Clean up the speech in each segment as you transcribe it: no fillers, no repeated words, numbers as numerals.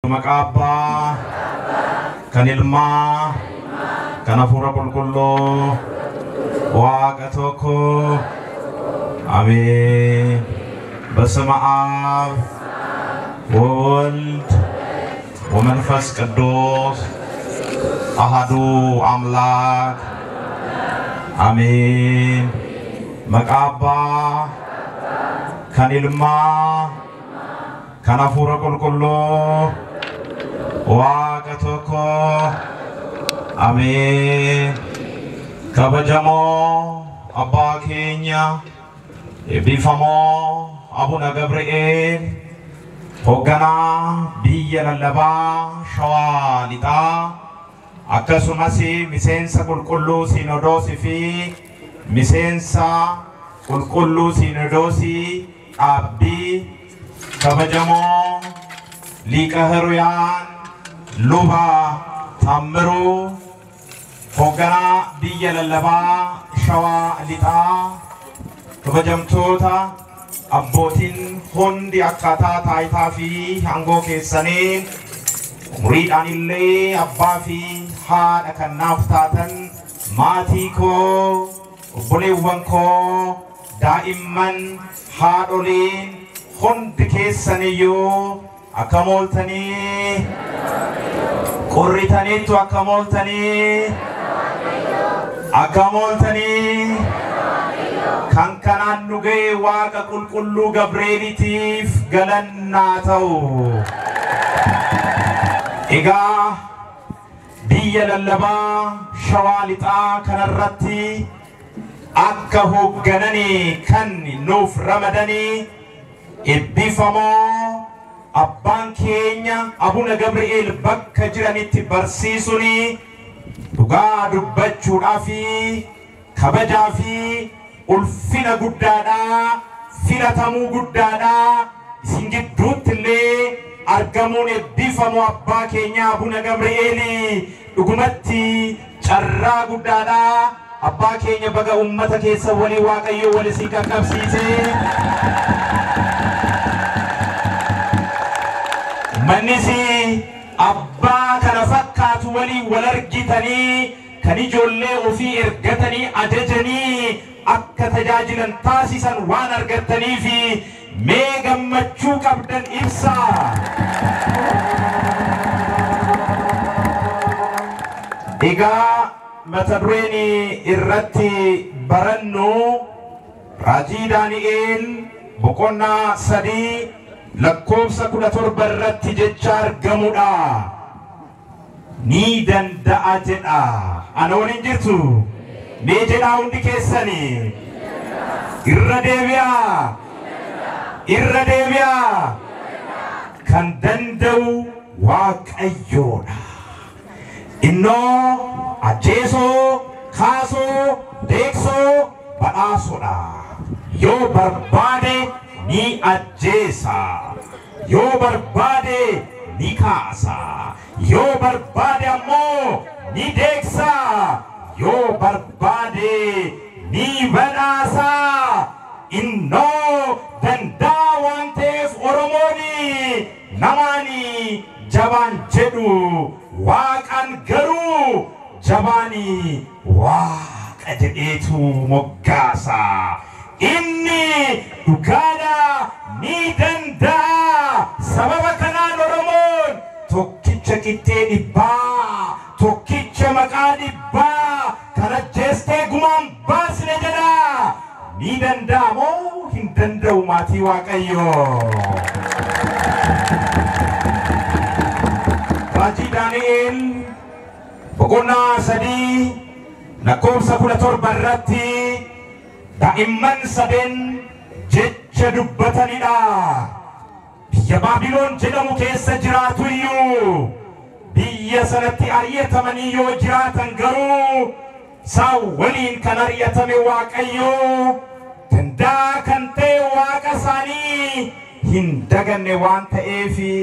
Makaba kanilma kanafura kulkullo waqatoko amin بسم الله والولد ومنفس قدوس أحدو أملاك آمين مكابا كان الماء كان فورا كله واقتوكو آمين كبجمو أبا كينيا بيفمو أبونا جبريل هوغانا بيا للبا شواليتا أكسوماسي مسينسا كل سينودوسي في مسينسا كل سينودوسي أبي كبجمو ليكهرويان لوبا تامرو هوغانا بيا للبا شواليتا كبجمتوتا أبوتين هندي أكاتا تايتا في هانغو كيسانين مريدان اللي أبا في هاد أكن نافتاتن ماتيكو بوليوانكو دائما هادولين هند كيسانيو أكامولتني قريتانيتو أكامولتني kan kanan nuge waqa qulqullu gabrelitif galanna ta'u ega biyya lallaba shawalita kanarratti akka hogganani kan nuuf ramadani ebbifamo abbaan keenya abuna gabriel bakka jiranitti barsiisuni dhugaa dubbachuudhaafi kabajaafi ulfina guddada filatamu guddada singidduut illee argamuun eebbifamu abbaa keenya abuna gabrieli dhugumatti carraa guddada abbaa keenya baga ummata keessa walii waaqayyo wali si qaqqabsiise manisi abbaa kana fakkaatu walii wal argitanii kan ijoollee ofii ergatanii ajajanii akka tajaajilan taasisan waan argatanii fi mee gammachuu qabdan ibsa egaa mata dureeni irratti barannu raajii daani'eel boqonnaa 3 lakkoofsa 17 irratti jecha argamudha ni danda'a jedha ana waliin jirtu meejena hundi keessani irra deebi'a kan danda'u waaqayyoodha innoo ajjeesoo kaasoo deeksoo badhaasodha yoo barbaade ni ajjeesa yoo barbaade ni kaasa yoo barbaade ammoo ni deeksa yo barbade ni badasa inno dandawantef oromoni namani jaban jedu waqan garu jabani waqa jedhetu moggasa inni dugada ni danda sababa kanan oromon tokkicha kitte dibba tokkicha maqaa dibba karajeste gumam basne jada ni dandamo hindandau mati waaqayyo raji daniel boqonnaa 3 lakkoofsa 17 irratti daa'imman saden jecha dubbatanidha biyya baabiloon jedhamu keessa jiraatu iyyuu biyya sanatti ariyatamanii yoo jiraatan garuu sawwaliin kan ariyatame waaqayyo dandaa kan ta'e waaqa isaanii hin daganne waan ta'eefi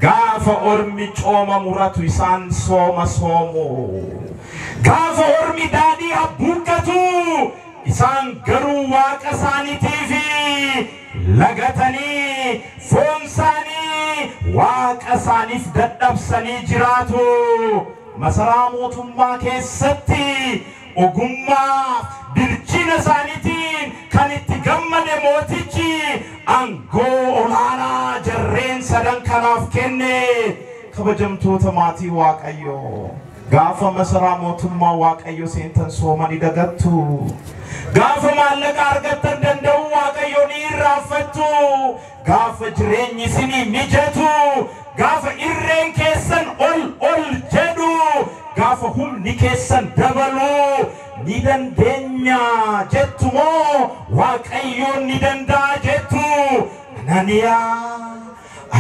gaafa ormi cooma muratu isaan sooma soomu gaafa ormi daadhii abbuuqqatu isaan garuu waaqa isaaniitiifi lagatanii foon isaanii waaqa isaaniif dadhabsanii jiraatu masaraa mootummaa keessatti ogummaa bilchina isaaniitiin kan itti gammade mootichi aangoo olaanaa jarreen sadan kanaaf kenne kabajamtoota maatii waaqayyoo gaafa masaraa mootummaa waaqayyo seentan soomanii dagattu gaafa maallaqa argattan danda'u waaqayyo ni irraanfattu gaafa jireenyi isinii mijatu gaafa irreen keessan ol jedhu gaafa humni keessan dabalu ni dandeenya jettu moo waaqayyoon ni danda'a jettu Ananiyaa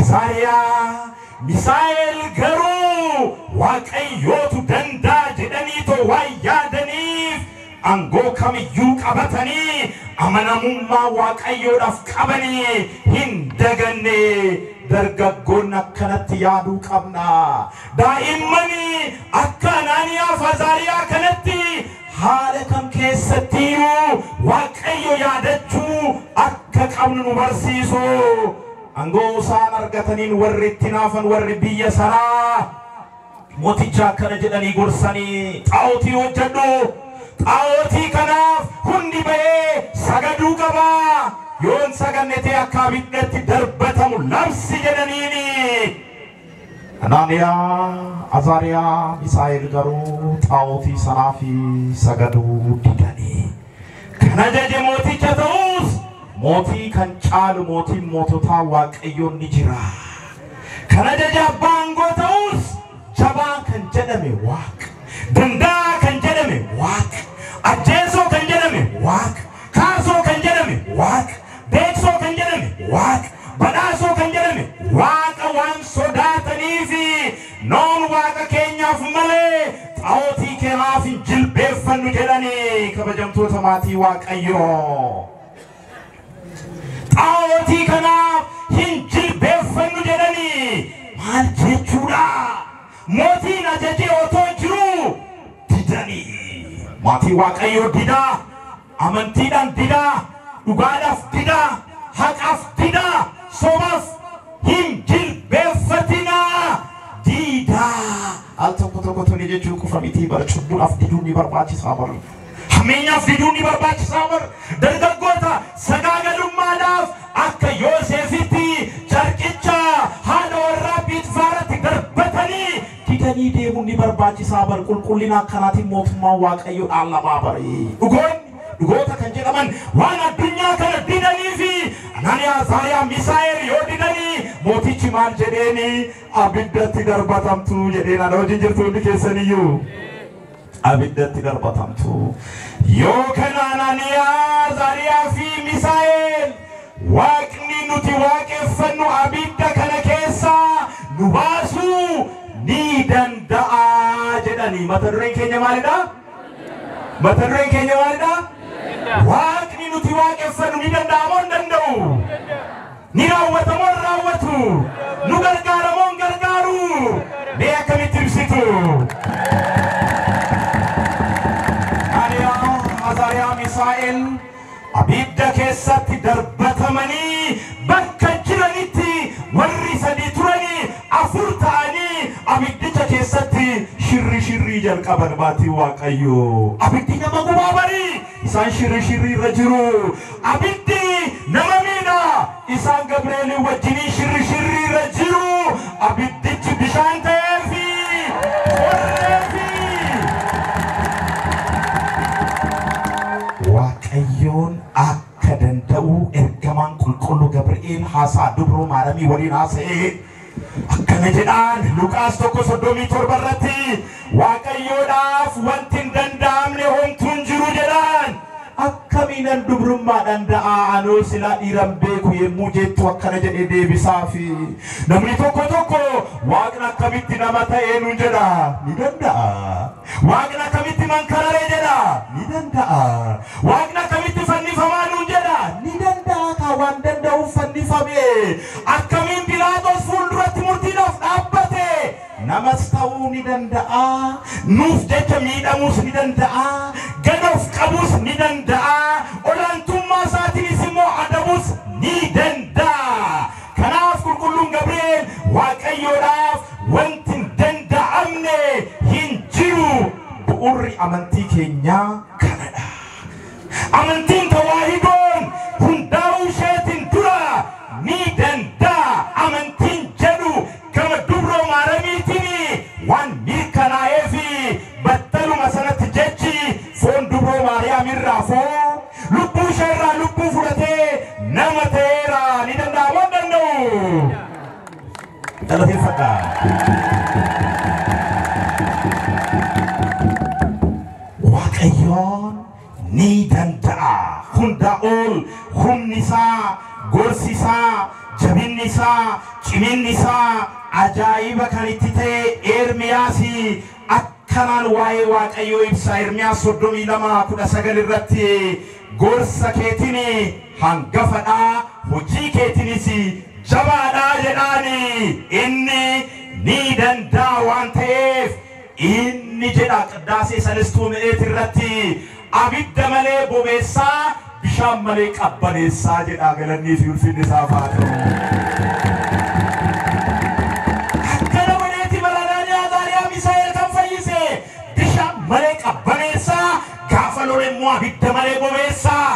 Azaariyaa Misaa'el garuu waaqayyootu danda'a jedhanii too waan yaadaniif aangoo kamiyyuu qabatanii amanamummaa waaqayyoodhaaf qabanii hin daganne dargaggoonni akkanatti yaaduu qabna daa'immanii akka Ananiyaa fi Azaariyaa kanatti haala kam keessattiyyuu waaqayyo yaadachuu akka qabnu nu barsiisu aangoo isaan argataniin warri itti naafan warri biyya sanaa mooticha akkana jedhanii gorsanii xaa'ootii hojjedhu xaa'ootii kanaaf hundi ba'ee sagaduu qaba yoon sagannetee akka abiddatti darbatamu labsi jedhaniini Ananiyaa Azaariyaa Misaa'el garuu xaa'ootii sanaaf sagaduu didanii kana jaje mooticha ta'us mootii kan caalu mootiin moototaa waaqayyoon ni jira kana jaje abbaa aangoo ta'us jabaa kan jedhame waaqa danda'a kan jedhame waaqa ajjeesoo kan jedhame waaqa kaasoo kan jedhame waaqa beeksoo kan jedhame waaqa badhaasoo kan jedhame waaqa waan sodaataniifi noon waaqa keenyaaf malee xaa'ootii keenyaaf hin jilbeeffannu jedhanii kabajamtoota maatii waaqayyoo xaa'ootii kanaaf hin jilbeeffannu jedhanii maal jechuudha mootiin ajajee otoo jiru didanii maatii waaqayyoo didaa amantiidhaan didaa dhugaadhaaf didaa haqaaf didaa sobaaf hin jilbeeffatinaa didaa al tokko tuni jechuu qofa miti bara cubbuudhaaf diduun ni barbaachisaa bara hameenyaaf diduun ni barbaachisaa bara dargaggoota sagaagalummaadhaaf akka Yoosefitti carqicha haadha warraa Biixfaaratti darbatanii didanii deemuun ni barbaachisaa bara qulqullina akkanaatiin mootummaan waaqayyo dhaalamaa bara dhugoota kan jedhaman waan addunyaa kana didanii fi Ananiyaa Azaariyaa Misaa'el yoo didanii mootichi maal jedheeni abiddatti darbatamtu jedheen ana wajjin jirtu hundi keessaniyyuu abiddatti darbatamtu yoo kana Ananiyaa Azaariyaa fi Misaa'el waaqni nuti waaqeffannu abidda kana keessaa nu baasuu ni danda'a jedhanii mata dureen keenya maalidha mata dureen keenya maalidha waaqni nuti waaqeffannu ni danda'a moo hin danda'u ni raawwata moo hin raawwatu nu gargaara moo hin gargaaru mee akkamitti ibsitu Ananiyaa Azaariyaa Misaa'el abidda keessatti darbatamanii bakka jiranitti warri sadii turanii afur ta'anii abiddicha keessatti shirri jalqaban maatii waaqayyoo abiddi nama gubaa barii isaan shirri irra jiru abiddi nama miidha isaan Gabri'eel wajjinii shirri irra jiru abiddichi bishaan ta'eefi qorreefi waaqayyoon akka danda'u ergamaan qulqullu Gabri'eel haasaa dubroo maaramii waliin haasa'ee akkana jedhaan Luqaas 1:37 irratti waaqayyoodhaaf wanti hin danda'amne homtuun jiru jedhaan akkamiinan dubrummaadhaan da'a anoo silaa dhiiran beeku yemmuu jettu akkana jedhee deebisaafi namni tokko waaqni akkamitti nama ta'ee nuun jedha ni danda'a waaqni akkamitti mankararee jedha ni danda'a waaqni akkamitti fannifamaa nuun jedha ni danda'a ka waan danda'uuf fannifame akkamiin Pilaaxoos fuulduratti murtiidhaaf dhaabbate namas ta'uu ni danda'a nuuf jecha miidhamuus ni danda'a gadoof qabuus ni danda'a olaantummaa isaatiinis immoo adabuus ni danda'a kanaaf qulqulluun Gabri'eel keenya kanadha. Amantiin tawaahidoon hundaa'uu isheetiin dura ni danda'a. Amantiin jedhu gama dubroo maaramiitiin waan mirkanaa'ee fi battaluma sanatti jechi foon dubroo maariyaamirraa foo lubbuu isheerraa lubbuu fudhatee nama ta'eera ni danda'a moo danda'u? Galateeffadha. Waaqayyoon ni danda'a. Hunda ol humni isaa, gorsi isaa, jabinni isaa, ciminni isaa ajaa'iba kan itti ta'e Ermiyaasi akkanaan waa'ee Waaqayyoo ibsa. Ermiyaas 32:19 irratti gorsa keetiin hangafadha, hojii keetiinis jabaadha jedhaani. Inni ni danda'a waan ta'eef inni jedha Qiddaasee Salistuu Mi'eet irratti abidda malee bobeessaa bishaan malee qabbaneessaa jedha. Galannii fi ulfinni isaaf haa ta'u. Akkana godheeti Baladaanii Azaariyaa Misaa'el kan fayyise bishaan malee qabbaneessaa, gaafa lole immoo abidda malee bobeessaa.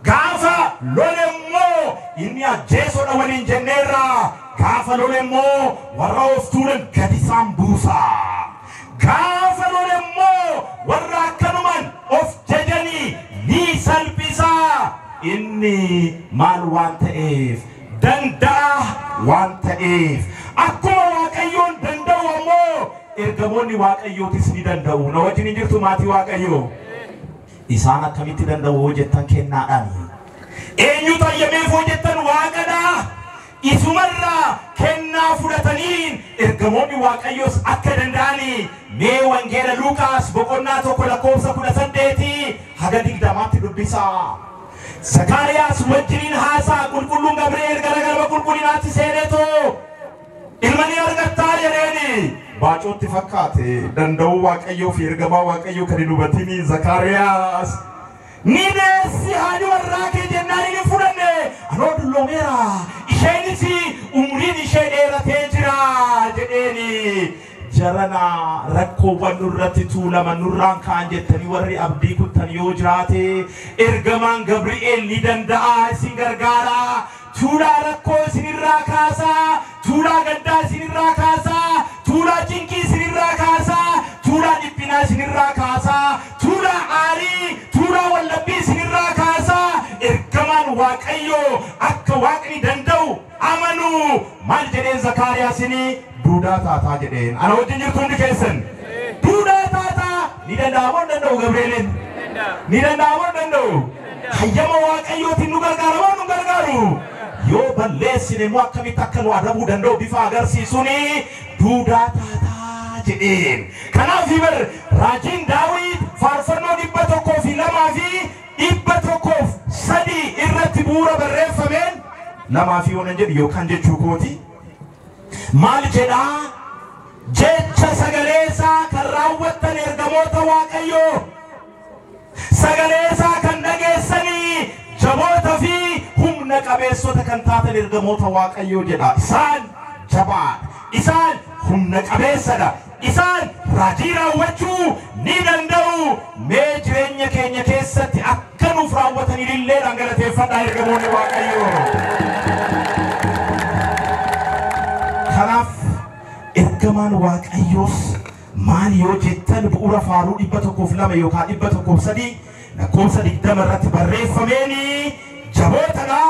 Gaafa lole immoo inni ajjeesoodha waliin jenneerra. Gaafa lole immoo warra of tuulan gadi isaan buusaa. Gaafa lole immoo warra akkanumaan of jajanii ni salphisaa. Inni maal waan ta'eef danda'a waan ta'eef akkuma Waaqayyoon danda'u ammoo ergamoonni Waaqayyootis ni danda'u. Na wajjin hin jirtu maatii Waaqayyoo? Isaan akkamitti danda'u hojjettan kennaadhaani. Eenyutu ayyameef hojjettan Waaqadha. Isumarraa kennaa fudhataniin ergamoonni Waaqayyoos akka danda'ani. Mee wangeela Luuqaas 1:18 haga 20 dubbisaa. Zakariyaas wajjiniin haasaa qulqulluun Gabri'eel gara galma qulqullinaatti seeneetoo ilma ni argattaa jedheeni. Baacootti fakkaate danda'uu Waaqayyoo fi ergamaa Waaqayyoo kan hin hubatini. Zakariyaas ni deessi haadhi warraa kee jennaan hin fudhanne. Anoo dulloomeera, isheenis umriin ishee dheeratee jira jedheeni. Jarana rakkoowwan nurratti tuulaman nurraan kaan jettanii warri abdii kuttan yoo jiraate ergamaan Gabri'eel ni danda'a isin gargaara. Tuulaa rakkoo isinirraa kaasaa, tuulaa gaddaa isinirraa kaasaa, tuulaa cinqii isinirraa kaasaa, tuulaa dhiphinaa isinirraa kaasaa, tuulaa aarii, tuulaa wallabbii isinirraa kaasaa. Ergamaan Waaqayyoo akka Waaqni danda'u amanu. Maal jedheen Zakariyaasini? Duudaa taataa jedheen. Ana wajjin jirtu hundi keessan duudaa taataa ni danda'a moo danda'u? Gabri'eeliin ni danda'a moo danda'u? Hayyama Waaqayyootiin nu gargaara moo nu gargaaru? Yoo balleessine moo akkamitti akka nu adabuu danda'u bifa agarsiisuni duudaa taataa jedheen. Kanaaf bar raajiin Daawit faarfannoo 102 irratti bu'uura barreeffameen 2 oonan jedhu yookaan jechuu kooti. Maal jedhaa? Jecha sagaleesaa kan raawwattan ergamoota Waaqayyoo, sagaleesaa kan dhageessanii jaboota fi humna qabeessota kan taatan ergamoota Waaqayyoo jedha. Isaan jabaadha, isaan humna qabeessadha, isaan raajii raawwachuu ni danda'u. Mee jireenya keenya keessatti akka nuuf raawwatanii illee dhangalateeffadhaa ergamoonni Waaqayyoo. Kanaaf ergamaan Waaqayyoos maal yoo jettan bu'uura faaruu 102 yookaan 103 lakkoofsa 20 irratti barreeffameeni jabootadha,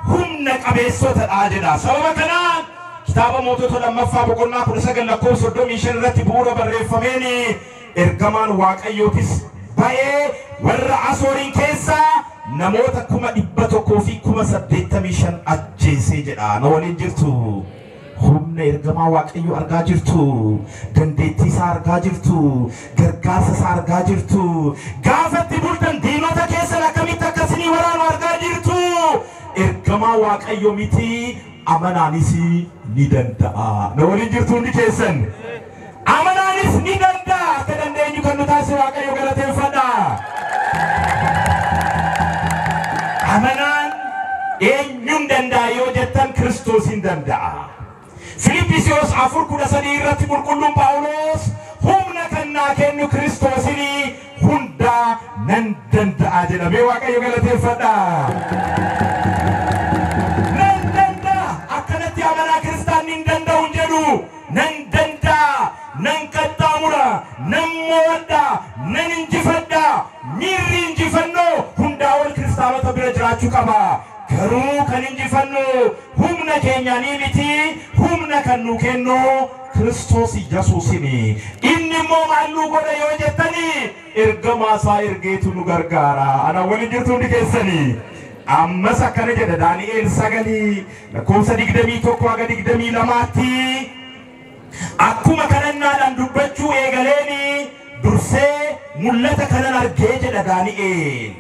humna qabeessotadha jedha. Sababa kanaan kitaaba Mootota lammaffaa 19 lakkoofsa 35 irratti bu'uura barreeffameeni ergamaan Waaqayyootis ba'ee warra Asooriin keessaa namoota 185,000 ajjeesee jedha. Na waliin jirtu? Humna ergamaa Waaqayyoo argaa jirtu, dandeettii isaa argaa jirtu, gargaarsa isaa argaa jirtu. Gaafatti bultan diinota keessan akkamitti akkasii waraanu argaa jirtu. Ergamaa Waaqayyoo miti amanaanis ni danda'a. Na waliin jirtu hundi keessan? Amanaanis ni danda'a. Akka dandeenyu kan nu taasise Waaqayyoo galateeffadha. Amanaan eenyuun danda'a yoo jettan Kiristoosin danda'a. Filiphisiyoos 4:13 irratti qulqulluun Phaawulos humna kannaa kennu Kiristoosini ነን እንጂፈዳ ሚሪ እንጂፈኖ ሁንዳወል ክርስቲያኖ ተብረጅራቹ ቀባ ገሩ ከን እንጂፈኖ ሁምነ ኬኛኒ ሚቲ ሁምነ ከኑ ኬኖ ክርስቶስ ኢየሱስኒ ኢንሞ ማሉ ጎደ የወጀተኒ እርገማሳ እርጌቱኑ ገርጋራ አና ወልጅቱ እንዲከሰኒ አመሳ ከነጀ ዳንኤል ሰገሊ ለኮምሰ ዲግደሚ ቶኮ አገ ዲግደሚ ለማቲ አኩመ ከነና ዳንዱበቹ ኤገሌኒ ዱርሴ ሙለተ ከነን አርጌጀ ዳንኤል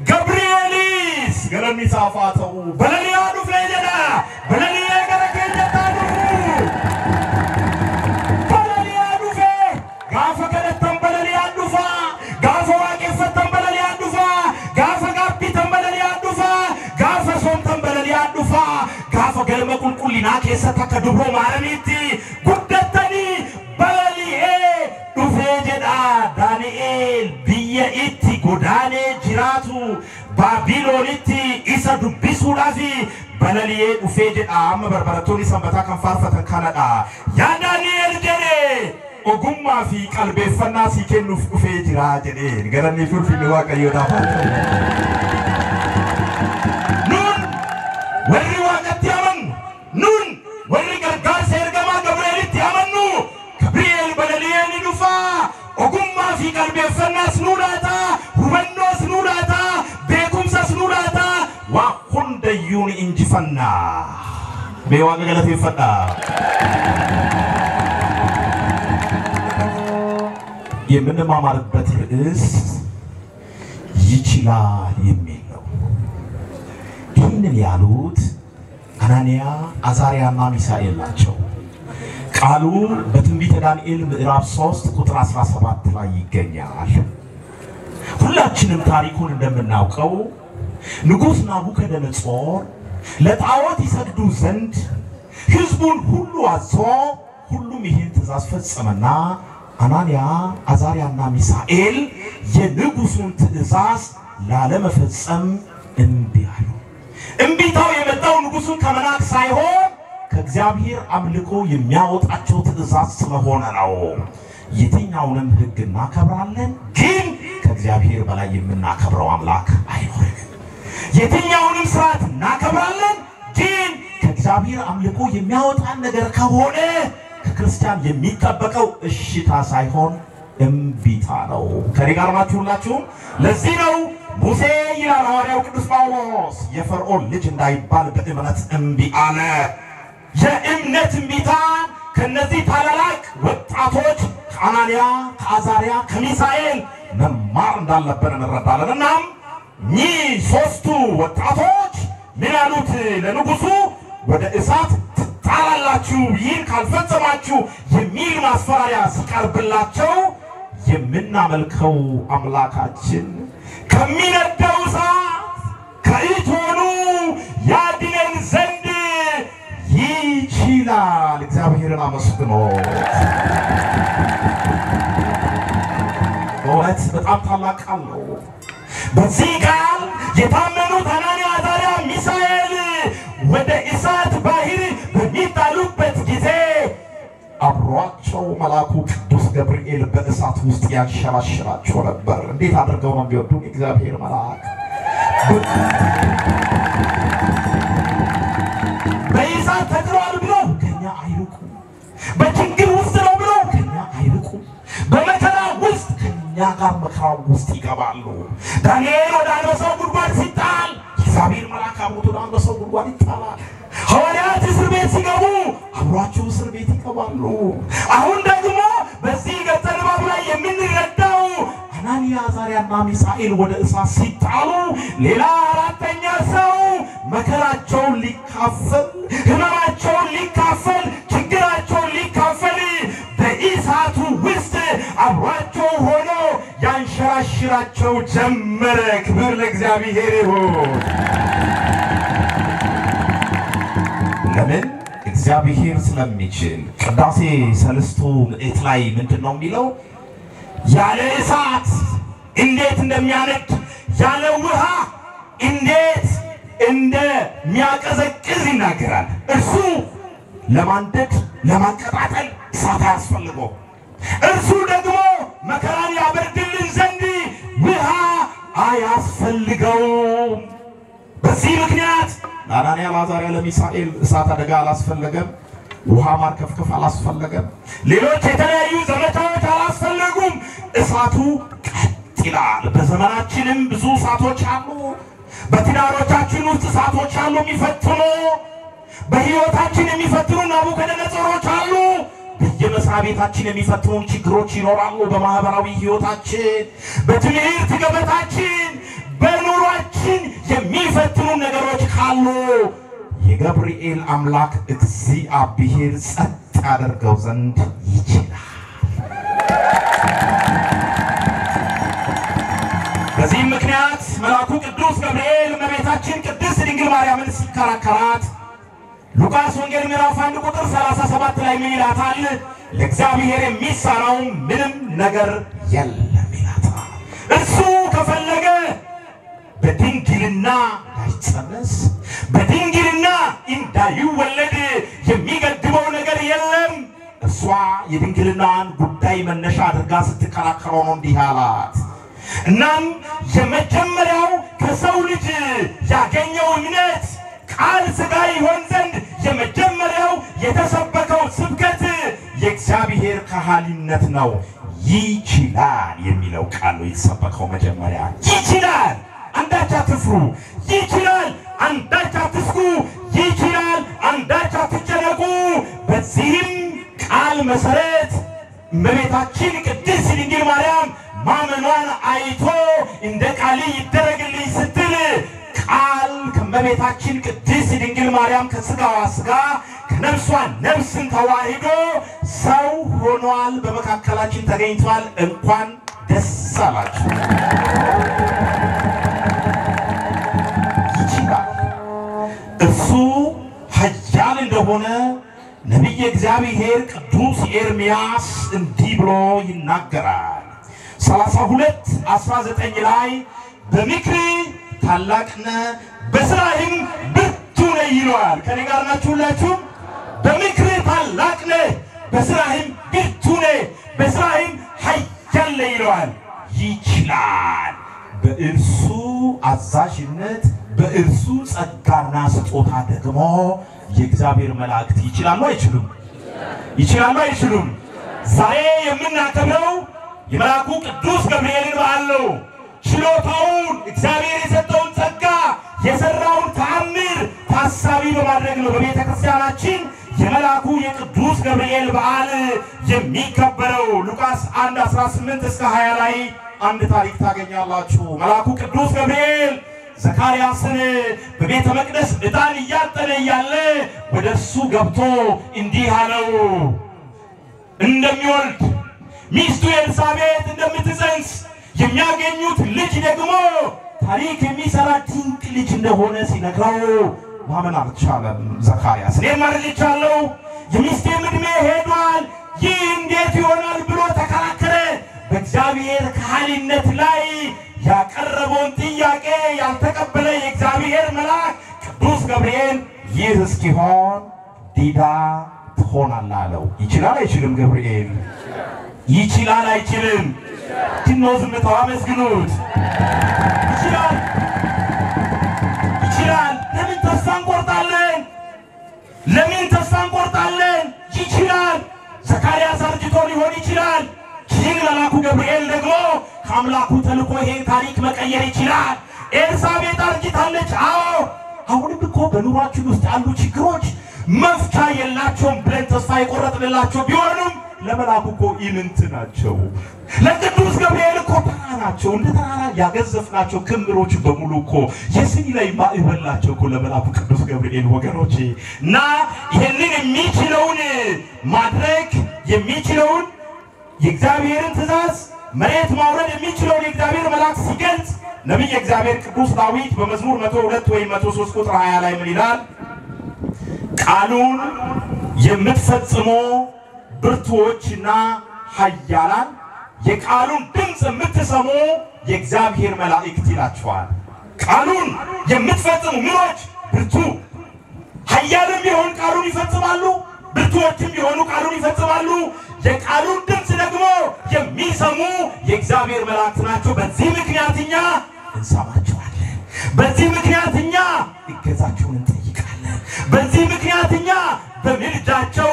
ገብርኤልስ ገለሚ ሳፋተው በለሊያ ዱፍለጀዳ በለሊያ ገረከጀታዱ በለሊያ ዱፌ ጋፈ ከነተም በለሊያ ዱፋ ጋፈ ዋቄፈተም በለሊያ ዱፋ ጋፈ ጋቢተም በለሊያ ዱፋ ጋፈ ሶምተም በለሊያ ዱፋ ጋፈ ገልመ ቁልቁሊና ከሰተ ከዱብሮ ማረሚቲ ጉደተኒ በለሊኤ ዱፌ ጀዳ ዳንኤል ብየ ኢቲ ጎዳኔ ጅራቱ ባቢሎኒቲ ኢሳ ዱቢሱ ዳፊ በለሊኤ ዱፌ ጀዳ አመ በርበረቶኒ ሰንበታ ከንፋርፈተን ካነዳ ያ ዳንኤል ጀኔ ኦጉማ ፊ ቀልቤፈና ሲከኑፍ ዱፌ ጅራ ጀኔ ገረኒ ፉልፊኒ ዋቀዮ ዳፋ ኑን ወሪ ዋቀት ያመን ኑን ወሪ ገርጋር ሴርገማ ገብርኤልት ያመኑ ገብርኤል በለሊኤ ዱፋ ኦጉማ ፊ ቀልቤፈና ስኑዳታ ሁበኖ ስኑዳታ ቤኩምሳ ስኑዳታ ዋ ሁንደዩን እንጂፈና በዋቀ ገለተ ይፈዳ የምንማማርበት ርዕስ ይችላል የሚል ነው። ይህንን ያሉት አናንያ አዛሪያና ሚሳኤል ናቸው። ቃሉ በትንቢተ ዳንኤል ምዕራፍ 3 ቁጥር 17 ላይ ይገኛል። ሁላችንም ታሪኩን እንደምናውቀው ንጉስ ናቡከደነጾር ለጣዖት ይሰግዱ ዘንድ ህዝቡን ሁሉ አዞ ሁሉም ይህን ትእዛዝ ፈጸመና አናንያ አዛሪያና ሚሳኤል የንጉሱን ትእዛዝ ላለመፈጸም እምቢ አሉ። እምቢታው የመጣው ንጉሱን ከመናቅ ሳይሆን ከእግዚአብሔር አምልኮ የሚያወጣቸው ትእዛዝ ስለሆነ ነው። የትኛውንም ህግ እናከብራለን፣ ግን ከእግዚአብሔር በላይ የምናከብረው አምላክ አይኖርም። የትኛውንም ስርዓት እናከብራለን፣ ግን ከእግዚአብሔር አምልኮ የሚያወጣን ነገር ከሆነ ከክርስቲያን የሚጠበቀው እሽታ ሳይሆን እምቢታ ነው። ከኔ ጋር ናችሁ ሁላችሁም? ለዚህ ነው ሙሴ ይላል ሐዋርያው ቅዱስ ጳውሎስ የፈርዖን ልጅ እንዳይባል በእምነት እምቢ አለ። የእምነት እምቢታ ከነዚህ ታላላቅ ወጣቶች ከአናንያ ከአዛሪያ ከሚሳኤል መማር እንዳለብን እንረዳለን። እናም እኚህ ሶስቱ ወጣቶች ምን አሉት ለንጉሱ? ወደ እሳት ታላላችሁ ይህን ካልፈጸማችሁ የሚል ማስፈራሪያ ሲቀርብላቸው የምናመልከው አምላካችን ከሚነደው እሳት ከእቶኑ ያድነን ዘንድ ይችላል። እግዚአብሔርን አመስግኑት። በእውነት በጣም ታላቅ ቃል ነው። በዚህ ቃል የታመኑት አናንያ አዛሪያ ሚሳኤል ወደ እሳት ባህር በሚጣሉበት ጊዜ አብሯቸው መልአኩ ቅዱስ ገብርኤል በእሳት ውስጥ ያንሸራሽራቸው ነበር። እንዴት አድርገው ነው የሚወዱን እግዚአብሔር መልአክ! በእሳት ተጥሏል ብለው ከኛ አይርቁ፣ በችግር ውስጥ ነው ብለው ከኛ አይርቁ፣ በመከራ ውስጥ ከኛ ጋር መከራ ውስጥ ይገባሉ። ዳንኤል ወደ አንበሳው ጉድጓድ ሲጣል እግዚአብሔር መልአክ አብሮት ወደ አንበሳው ጉድጓድ ይጣላል። ሐዋርያት እስር ቤት ሲገቡ አብሯቸው እስር ቤት ይገባሉ። አሁን ደግሞ በዚህ ገጸ ንባብ ላይ የምንረዳው አናንያ አዛሪያና ሚሳኤል ወደ እሳት ሲጣሉ ሌላ አራተኛ ሰው መከራቸውን ሊካፈል፣ ህመማቸውን ሊካፈል፣ ችግራቸውን ሊካፈል በእሳቱ ውስጥ አብሯቸው ሆኖ ያንሸራሽራቸው ጀመረ። ክብር ለእግዚአብሔር ይሁን። ለምን? እግዚአብሔር ስለሚችል። ቅዳሴ ሰለስቱ ምዕት ላይ ምንድነው የሚለው? ያለ እሳት እንዴት እንደሚያነድ፣ ያለ ውሃ እንዴት እንደሚያቀዘቅዝ ይናገራል። እርሱ ለማንደድ ለማቀጣጠል እሳት አያስፈልገው። እርሱ ደግሞ መከራን ያበርድልን አያስፈልገውም። በዚህ ምክንያት ለአናንያ ለአዛርያ ለሚሳኤል እሳት አደጋ አላስፈለገም። ውሃ ማርከፍከፍ አላስፈለገም። ሌሎች የተለያዩ ዘመቻዎች አላስፈለጉም። እሳቱ ቀጥ ይላል። በዘመናችንም ብዙ እሳቶች አሉ። በትዳሮቻችን ውስጥ እሳቶች አሉ የሚፈትኑ። በሕይወታችን የሚፈትኑ ናቡከደነጾሮች አሉ። በየመስሪያ ቤታችን የሚፈትኑ ችግሮች ይኖራሉ። በማህበራዊ ሕይወታችን፣ በትምህርት ገበታችን፣ በኑሯችን የሚፈትኑ ነገሮች ካሉ የገብርኤል አምላክ እግዚአብሔር ጸጥ ያደርገው ዘንድ ይችላል። በዚህ ምክንያት መልአኩ ቅዱስ ገብርኤል እመቤታችን ቅድስት ድንግል ማርያምን ሲከራከራት ሉቃስ ወንጌል ምዕራፍ 1 ቁጥር 37 ላይ ምን ይላታል? ለእግዚአብሔር የሚሳነው ምንም ነገር የለም ይላታል። እሱ ከፈለገ በድንግልና እንዳይጸነስ በድንግልና እንዳይወለድ የሚገድበው ነገር የለም። እሷ የድንግልናን ጉዳይ መነሻ አድርጋ ስትከራከረው ነው እንዲህ አላት። እናም የመጀመሪያው ከሰው ልጅ ያገኘው እምነት ቃል ሥጋ ይሆን ዘንድ የመጀመሪያው የተሰበከው ስብከት የእግዚአብሔር ከሃሊነት ነው። ይችላል የሚለው ቃል ነው የተሰበከው። መጀመሪያ ይችላል፣ አንዳች አትፍሩ፣ ይችላል፣ አንዳች አትስጉ፣ ይችላል፣ አንዳች አትጨነቁ። በዚህም ቃል መሰረት እመቤታችን ቅድስት ድንግል ማርያም ማመኗን አይቶ እንደ ቃል ይደረግልኝ ስትል ቃል ከእመቤታችን ቅድስት ድንግል ማርያም ከሥጋዋ ሥጋ ከነፍሷ ነፍስን ተዋህዶ ሰው ሆኗል፣ በመካከላችን ተገኝቷል። እንኳን ደስ አላችሁ። ይችላል። እሱ ኃያል እንደሆነ ነቢየ እግዚአብሔር ቅዱስ ኤርምያስ እንዲህ ብሎ ይናገራል። 32:19 ላይ በምክር ታላቅ ነህ በሥራህም ብርቱ ነህ ይለዋል። ከኔ ጋር ናችሁ ሁላችሁም? በምክር ታላቅ ነህ በሥራህም ብርቱ ነህ በሥራህም ኃያል ነህ ይለዋል። ይችላል። በእርሱ አዛዥነት በእርሱ ጸጋና ስጦታ ደግሞ የእግዚአብሔር መላእክት ይችላሉ አይችሉም? ይችላሉ አይችሉም? ዛሬ የምናከብረው የመልአኩ ቅዱስ ገብርኤልን በዓል ነው። ችሎታውን እግዚአብሔር የሰጠውን ጸጋ የሰራውን ተአምር ታሳቢ በማድረግ ነው በቤተ ክርስቲያናችን የመልአኩ የቅዱስ ገብርኤል በዓል የሚከበረው። ሉቃስ 1:18-20 ላይ አንድ ታሪክ ታገኛላችሁ። መልአኩ ቅዱስ ገብርኤል ዘካርያስን በቤተ መቅደስ ዕጣን እያጠነ እያለ ወደ እሱ ገብቶ እንዲህ አለው፣ እንደሚወልድ ሚስቱ ኤልሳቤጥ እንደምትጸንስ የሚያገኙት ልጅ ደግሞ ታሪክ የሚሰራ ድንቅ ልጅ እንደሆነ ሲነግረው ማመን አልቻለም ዘካርያስ። እኔ ማርልቻለሁ፣ የሚስቴም ዕድሜ ሄዷል፣ ይህ እንዴት ይሆናል ብሎ ተከራከረ። በእግዚአብሔር ከሃሊነት ላይ ያቀረበውን ጥያቄ ያልተቀበለ የእግዚአብሔር መልአክ ቅዱስ ገብርኤል ይህ እስኪሆን ዲዳ ትሆናለህ አለው። ይችላል አይችልም? ገብርኤል ይችላል አይችልም? ትኖዝ ዝምታው አመስግኑት። ይችላል፣ ይችላል። ለምን ተስፋ እንቆርጣለን? ለምን ተስፋ እንቆርጣለን? ይችላል። ዘካርያስ አርጅቶ ሊሆን ይችላል። ይህ መልአኩ ገብርኤል ደግሞ ከአምላኩ ተልኮ ይሄን ታሪክ መቀየር ይችላል። ኤልሳቤጥ አርጅታለች። አዎ፣ አሁንም እኮ በኑሯችን ውስጥ ያሉ ችግሮች መፍቻ የላቸውም ብለን ተስፋ የቆረጥንላቸው ቢሆኑም ለመልአኩ እኮ ኢምንት ናቸው። ለቅዱስ ገብርኤል እኮ ተራ ናቸው። እንደ ተራራ ያገዘፍናቸው ክምሮች በሙሉ እኮ የስኒ ላይ ማዕበል ናቸው እኮ ለመልአኩ ቅዱስ ገብርኤል ወገኖቼ። እና ይሄንን የሚችለውን ማድረግ የሚችለውን የእግዚአብሔርን ትእዛዝ መሬት ማውረድ የሚችለውን የእግዚአብሔር መልአክ ሲገልጽ ነቢይ እግዚአብሔር ቅዱስ ዳዊት በመዝሙር 102 ወይ 103 ቁጥር 20 ላይ ምን ይላል? ቃሉን የምትፈጽሙ ብርቱዎችና ኃያላን የቃሉን ድምፅ የምትሰሙ የእግዚአብሔር መላእክት ይላቸዋል። ቃሉን የምትፈጽሙ ምኖች ብርቱ ኃያልም ቢሆን ቃሉን ይፈጽማሉ፣ ብርቱዎችም ቢሆኑ ቃሉን ይፈጽማሉ። የቃሉን ድምፅ ደግሞ የሚሰሙ የእግዚአብሔር መላእክት ናቸው። በዚህ ምክንያት እኛ እንሰማቸዋለን። በዚህ ምክንያት እኛ እገዛቸውን እንጠይቃለን። በዚህ ምክንያት እኛ በምልጃቸው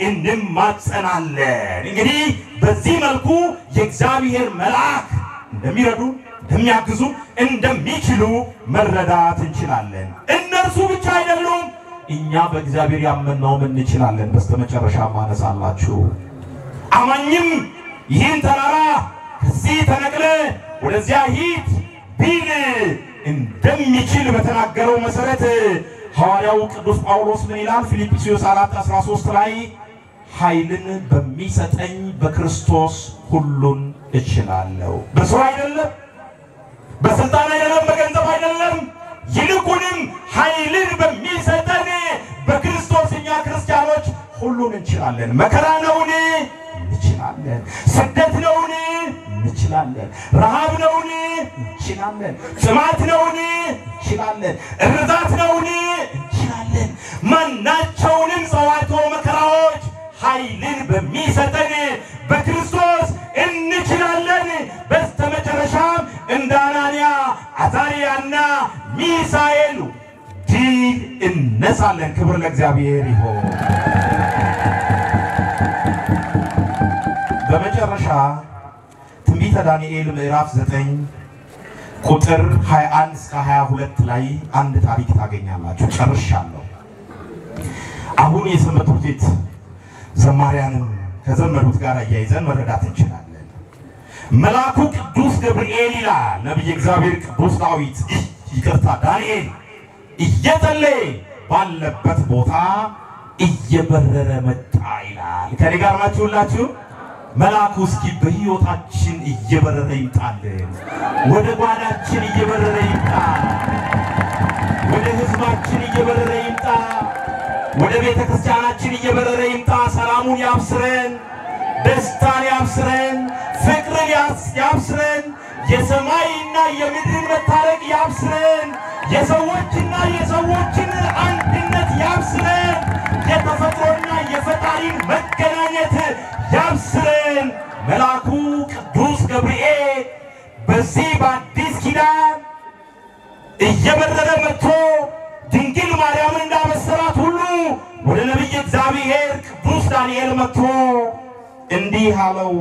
እንማጸናለን። እንግዲህ በዚህ መልኩ የእግዚአብሔር መልአክ እንደሚረዱ እንደሚያግዙ እንደሚችሉ መረዳት እንችላለን። እነርሱ ብቻ አይደሉም፣ እኛ በእግዚአብሔር ያመንነውም እንችላለን። በስተመጨረሻ ማነሳላችሁ አማኝም ይህን ተራራ ከዚህ ተነቅለ ወደዚያ ሂድ ቢል እንደሚችል በተናገረው መሰረት ሐዋርያው ቅዱስ ጳውሎስ ምን ይላል? ፊልጵስዩስ 4:13 ላይ ኃይልን በሚሰጠኝ በክርስቶስ ሁሉን እችላለሁ። በሰው አይደለም፣ በስልጣን አይደለም፣ በገንዘብ አይደለም፣ ይልቁንም ኃይልን በሚሰጠን በክርስቶስ እኛ ክርስቲያኖች ሁሉን እንችላለን። መከራ ነውን? እንችላለን። ስደት ነውን? እንችላለን። ረሃብ ነውን? እንችላለን። ጥማት ነውን? እንችላለን። እርዛት ነውን? እንችላለን። ማናቸውንም ጸዋትወ መከራዎች ኃይልን በሚሰጠን በክርስቶስ እንችላለን። በስተመጨረሻም እንደ አናንያ አዛርያና ሚሳኤል ድል እነሳለን። ክብር ለእግዚአብሔር ይሁን። በመጨረሻ ትንቢተ ዳንኤል ምዕራፍ 9 ቁጥር 21 እስከ 22 ላይ አንድ ታሪክ ታገኛላችሁ። ጨርሻለሁ። አሁን የሰንበት ትምህርት ቤት ዘማሪያንን ከዘመሩት ጋር አያይዘን መረዳት እንችላለን። መልአኩ ቅዱስ ገብርኤል ይላል ነብይ እግዚአብሔር ቅዱስ ዳዊት ይቅርታ ዳንኤል እየጸለየ ባለበት ቦታ እየበረረ መጣ ይላል። ከኔ ጋር ናችሁላችሁ? መልአኩ እስኪ በሕይወታችን እየበረረ ይምጣልን። ወደ ጓዳችን እየበረረ ይምጣ። ወደ ሕዝባችን እየበረረ ይምጣ። ወደ ቤተ ክርስቲያናችን እየበረረ ይምጣ። ሰላሙን ያብስረን፣ ደስታን ያብስረን፣ ፍቅርን ያብስረን፣ የሰማይና የምድርን መታረቅ ያብስረን፣ የሰዎችና የሰዎችን አንድነት ያብስረን፣ የተፈጥሮና የፈጣሪን መገናኘት ያብስረን። መልአኩ ቅዱስ ገብርኤል በዚህ በአዲስ ኪዳን እየበረረ መጥቶ ድንግል ማርያምን እንዳበሰራት ሁሉ ወደ ነብይ እግዚአብሔር ቅዱስ ዳንኤል መጥቶ እንዲህ አለው፣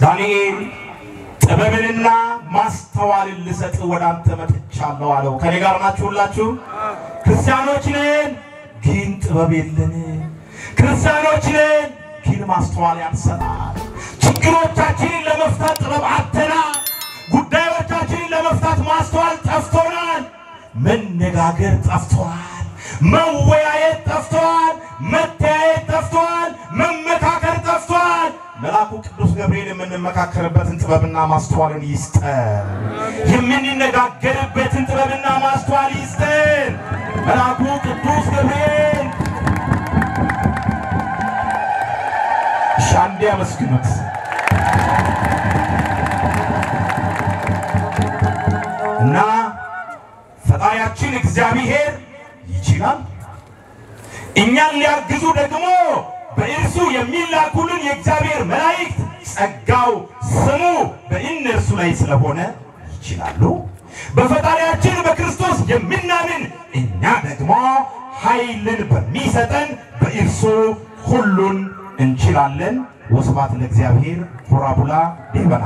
ዳንኤል ጥበብንና ማስተዋልን ልሰጥ ወደ አንተ መጥቻለሁ አለው። ከኔ ጋር ናችሁላችሁ? ክርስቲያኖች ነን ግን ጥበብ የለንም። ክርስቲያኖች ነን ግን ማስተዋል ያንሰናል። ችግሮቻችንን ለመፍታት ጥበብ አጥተናል። ጉዳዮቻችንን ለመፍታት ማስተዋል ጠፍቶናል። መነጋገር ጠፍቷል። መወያየት ጠፍቷል። መተያየት ጠፍቷል። መመካከር ጠፍቷል። መልአኩ ቅዱስ ገብርኤል የምንመካከርበትን ጥበብና ማስተዋልን ይስጠን። የምንነጋገርበትን ጥበብና ማስተዋል ይስጠን። መልአኩ ቅዱስ ገብርኤል ሻንዴ አመስግኑት። እና ፈጣሪያችን እግዚአብሔር ይችላል። እኛን ሊያግዙ ደግሞ በእርሱ የሚላኩልን የእግዚአብሔር መላእክት ጸጋው ስሙ በእነርሱ ላይ ስለሆነ ይችላሉ። በፈጣሪያችን በክርስቶስ የምናምን እኛ ደግሞ ኃይልን በሚሰጠን በእርሱ ሁሉን እንችላለን። ወስብሐት ለእግዚአብሔር። ሆራቡላ ዲበና